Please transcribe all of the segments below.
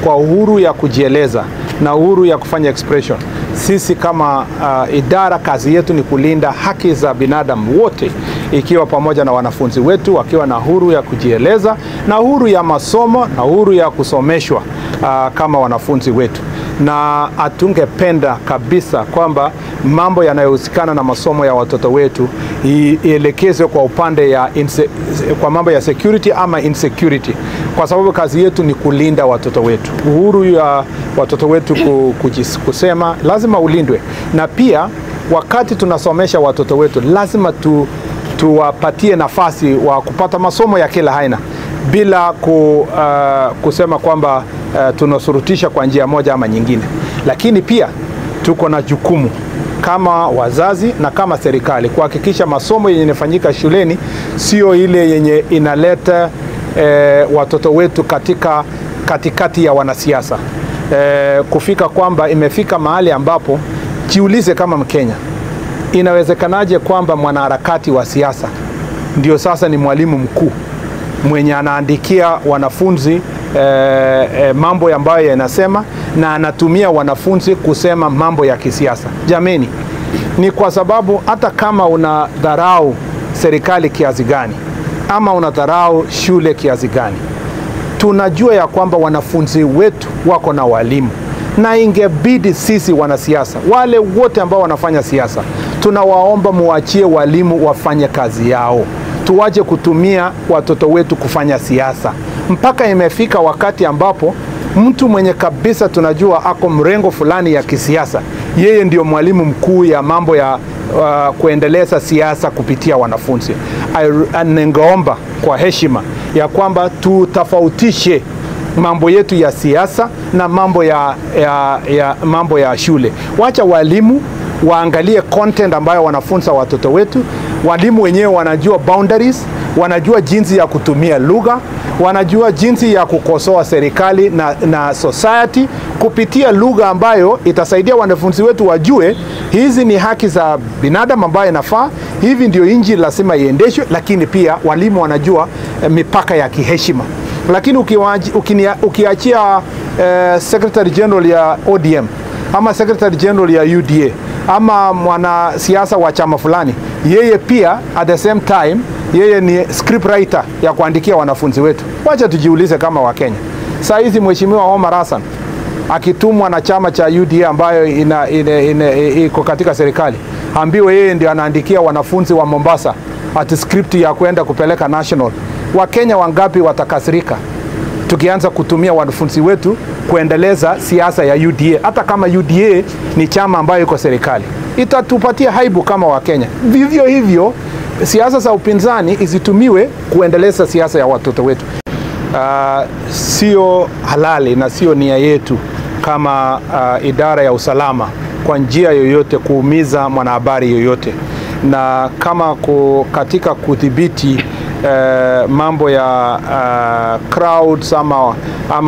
kwa uhuru ya kujieleza na uhuru ya kufanya expression. Sisi kama idara, kazi yetu ni kulinda haki za binadamu wote, ikiwa pamoja na wanafunzi wetu wakiwa na uhuru ya kujieleza na uhuru ya masomo na uhuru ya kusomeshwa kama wanafunzi wetu. Na atungependa kabisa kwamba mambo yanayohusikana na masomo ya watoto wetu ielekezwe kwa upande ya kwa mambo ya security ama insecurity, kwa sababu kazi yetu ni kulinda watoto wetu. Uhuru ya watoto wetu kusema lazima ulindwe, na pia wakati tunasomesha watoto wetu lazima tuwapatie nafasi wa kupata masomo ya kila aina bila kusema kwamba tunasurutisha kwa njia moja ama nyingine. Lakini pia tuko na jukumu kama wazazi na kama serikali kuhakikisha masomo yenye inafanyika shuleni sio ile yenye inaleta watoto wetu katikati ya wanasiasa. Kufika kwamba imefika mahali ambapo jiulize kama Mkenya, inawezekanaje kwamba mwanaharakati wa siasa ndio sasa ni mwalimu mkuu mwenye anaandikia wanafunzi mambo ambayo yanasema na anatumia wanafunzi kusema mambo ya kisiasa? Jameni, ni kwa sababu hata kama unadharau serikali kiasi gani ama unadharau shule kiasi gani, tunajua ya kwamba wanafunzi wetu wako na walimu, na ingebidi sisi wanasiasa, wale wote ambao wanafanya siasa, tunawaomba muachie walimu wafanye kazi yao. Tuwaje kutumia watoto wetu kufanya siasa. Mpaka imefika wakati ambapo mtu mwenye kabisa tunajua ako mrengo fulani ya kisiasa, yeye ndio mwalimu mkuu ya mambo ya kuendeleza siasa kupitia wanafunzi. Ningeomba kwa heshima ya kwamba tutofautishe mambo yetu ya siasa na mambo ya shule. Wacha walimu waangalie content ambayo wanafunza watoto wetu. Walimu wenyewe wanajua boundaries, wanajua jinsi ya kutumia lugha, wanajua jinsi ya kukosoa serikali na society kupitia lugha ambayo itasaidia wanafunzi wetu wajue hizi ni haki za binadamu ambayo inafaa, hivi ndio nchi lazima iendeshwe. Lakini pia walimu wanajua mipaka ya kiheshima. Lakini ukiachia Secretary General ya ODM ama Secretary General ya UDA ama mwanasiasa wa chama fulani, yeye pia at the same time yeye ni script writer ya kuandikia wanafunzi wetu. Wacha tujiulize kama Wakenya. Saa hizi Mheshimiwa Omar Hassan akitumwa na chama cha UDA ambayo iko katika serikali, ambiwe yeye ndio anaandikia wanafunzi wa Mombasa ati script ya kwenda kupeleka national. Wakenya wangapi watakasirika tukianza kutumia wanafunzi wetu kuendeleza siasa ya UDA, hata kama UDA ni chama ambayo iko serikali? Itatupatia haibu kama Wakenya. Vivyo hivyo siasa za upinzani izitumiwe kuendeleza siasa ya watoto wetu. Sio halali na sio nia yetu kama idara ya usalama kwa njia yoyote kuumiza mwanahabari yoyote, na kama katika kudhibiti mambo ya crowds ama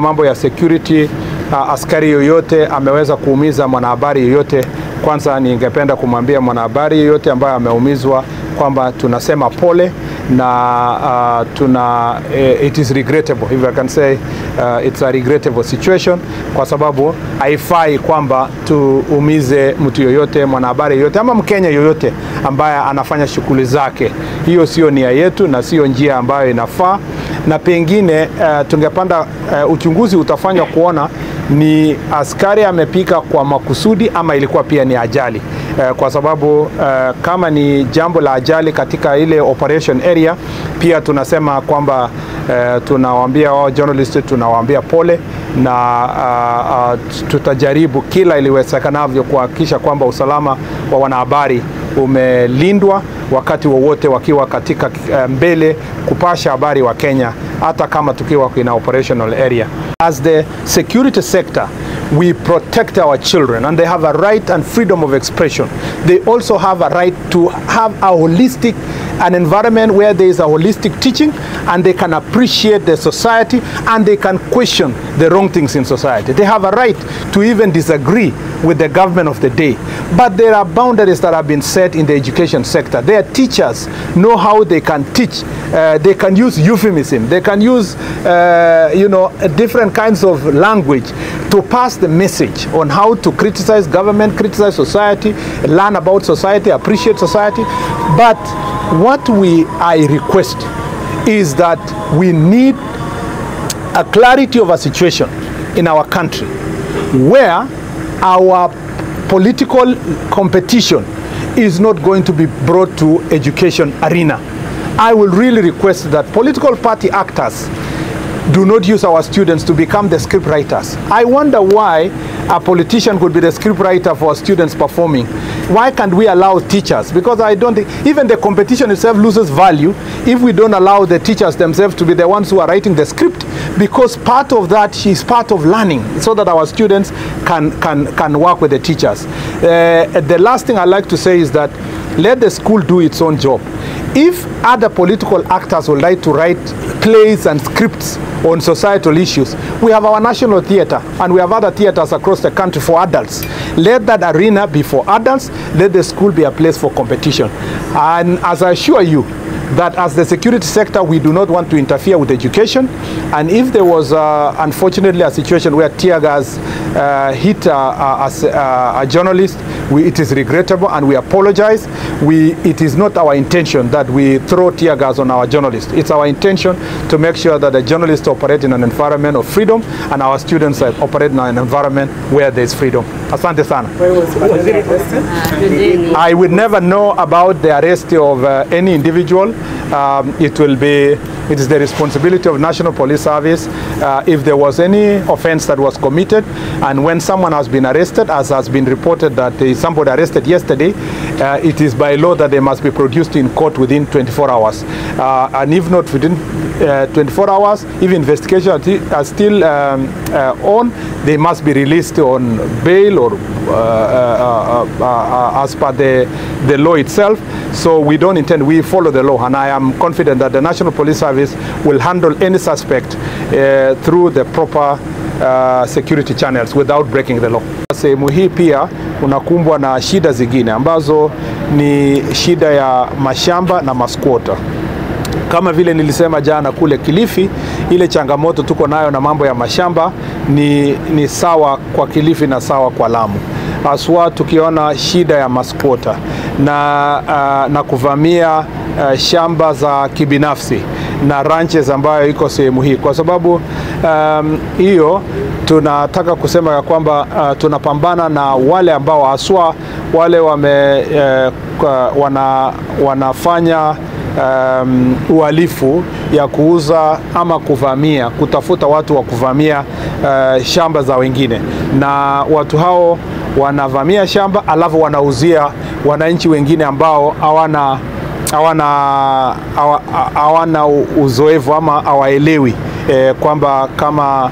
mambo ya security, askari yoyote ameweza kuumiza mwanahabari yoyote, kwanza ningependa kumwambia mwanahabari yoyote ambaye ameumizwa kwamba tunasema pole na it is regrettable, if I can say it's a regrettable situation, kwa sababu haifai kwamba tuumize mtu yoyote, mwanahabari yoyote ama Mkenya yoyote ambaye anafanya shughuli zake. Hiyo sio nia yetu na sio njia ambayo inafaa, na pengine tungepanda uchunguzi utafanywa kuona ni askari amepika kwa makusudi ama ilikuwa pia ni ajali. Kwa sababu kama ni jambo la ajali katika ile operation area, pia tunasema kwamba tunawaambia journalist, tunawaambia pole, na tutajaribu kila iliwezekanavyo kuhakikisha kwamba usalama wa wanahabari umelindwa wakati wowote wakiwa katika mbele kupasha habari wa Kenya, hata kama tukiwa kwenye operational area. As the security sector, we protect our children and they have a right and freedom of expression. They also have a right to have a holistic an environment where there is a holistic teaching and they can appreciate the society and they can question the wrong things in society. They have a right to even disagree with the government of the day. But there are boundaries that have been set in the education sector. Their teachers know how they can teach. They can use euphemism. They can use, different kinds of language to pass the message on how to criticize government, criticize society, learn about society, appreciate society. But what I request is that we need a clarity of a situation in our country where our political competition is not going to be brought to education arena. I will really request that political party actors do not use our students to become the script writers. I wonder why a politician could be the script writer for students performing. Why can't we allow teachers? Because I don't think, even the competition itself loses value if we don't allow the teachers themselves to be the ones who are writing the script, because part of that is part of learning, so that our students can work with the teachers. The last thing I'd like to say is that let the school do its own job. If other political actors would like to write plays and scripts on societal issues, we have our national theater and we have other theaters across the country for adults. Let that arena be for adults. Let the school be a place for competition. And as I assure you, that as the security sector, we do not want to interfere with education. And if there was, unfortunately, a situation where tear gas hit a journalist, it is regrettable and we apologize. It is not our intention that we throw tear gas on our journalists. It's our intention to make sure that the journalists operate in an environment of freedom and our students operate in an environment where there is freedom. Asante sana. I would never know about the arrest of any individual. It is the responsibility of National Police Service if there was any offense that was committed, and when someone has been arrested, as has been reported that there is somebody arrested yesterday, it is by law that they must be produced in court within 24 hours. And if not within 24 hours, if investigations are still on, they must be released on bail or as per the law itself. So we don't intend, we follow the law, and I am confident that the National Police Service will handle any suspect through the proper security channels without breaking the law. Sehemu hii pia unakumbwa na shida zingine ambazo ni shida ya mashamba na maskwota. Kama vile nilisema jana kule Kilifi, ile changamoto tuko nayo na mambo ya mashamba ni sawa kwa Kilifi na sawa kwa Lamu. Aswa tukiona shida ya maskwota na kuvamia shamba za kibinafsi na ranches ambayo iko sehemu hii, kwa sababu hiyo tunataka kusema ya kwamba tunapambana na wale ambao aswa wale wanafanya uhalifu ya kuuza ama kuvamia, kutafuta watu wa kuvamia shamba za wengine, na watu hao wanavamia shamba alafu wanauzia wananchi wengine ambao hawana uzoefu ama hawaelewi kwamba kama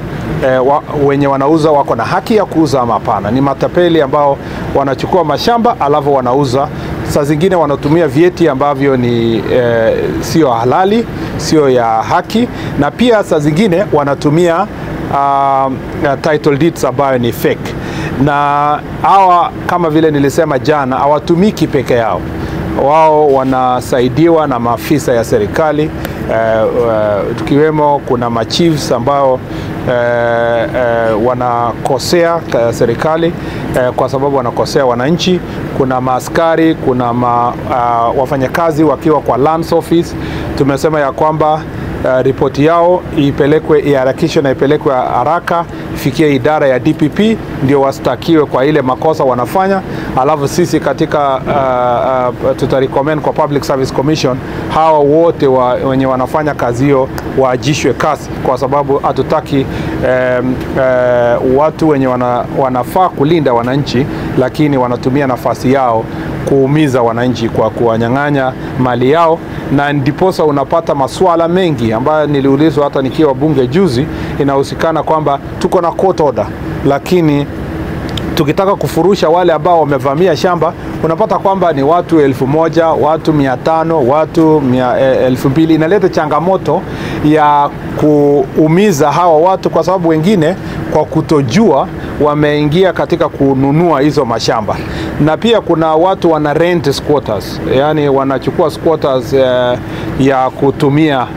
wenye wanauza wako na haki ya kuuza ama hapana. Ni matapeli ambao wanachukua mashamba alafu wanauza. Saa zingine wanatumia vyeti ambavyo ni sio halali, sio ya haki, na pia saa zingine wanatumia title deeds ambayo ni fake. Na hawa kama vile nilisema jana, hawatumiki peke yao. Wao wanasaidiwa na maafisa ya serikali, tukiwemo kuna machiefs ambao wanakosea serikali kwa sababu wanakosea wananchi. Kuna maaskari, kuna wafanyakazi wakiwa kwa lands office. Tumesema ya kwamba ripoti yao iharakishwe na ipelekwe haraka ifikie idara ya DPP ndio wastakiwe kwa ile makosa wanafanya. Alafu sisi katika tutarecommend kwa Public Service Commission hawa wote wenye wanafanya kazi hiyo waajishwe kazi, kwa sababu hatutaki watu wenye wanafaa kulinda wananchi lakini wanatumia nafasi yao kuumiza wananchi kwa kuwanyang'anya mali yao. Na ndiposa unapata masuala mengi ambayo niliulizwa hata nikiwa bunge juzi, inahusikana kwamba tuko na court order lakini tukitaka kufurusha wale ambao wamevamia shamba, unapata kwamba ni watu 1000, watu 500, watu 2000. Inaleta changamoto ya kuumiza hawa watu, kwa sababu wengine kwa kutojua wameingia katika kununua hizo mashamba. Na pia kuna watu wana rent squatters, yani wanachukua squatters ya kutumia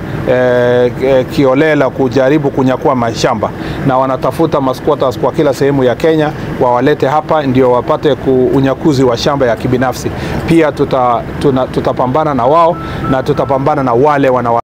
kiolela kujaribu kunyakua mashamba, na wanatafuta masquatters kwa kila sehemu ya Kenya wawalete hapa ndio wapate unyakuzi wa shamba ya kibinafsi. Pia tutapambana na wao na tutapambana na wale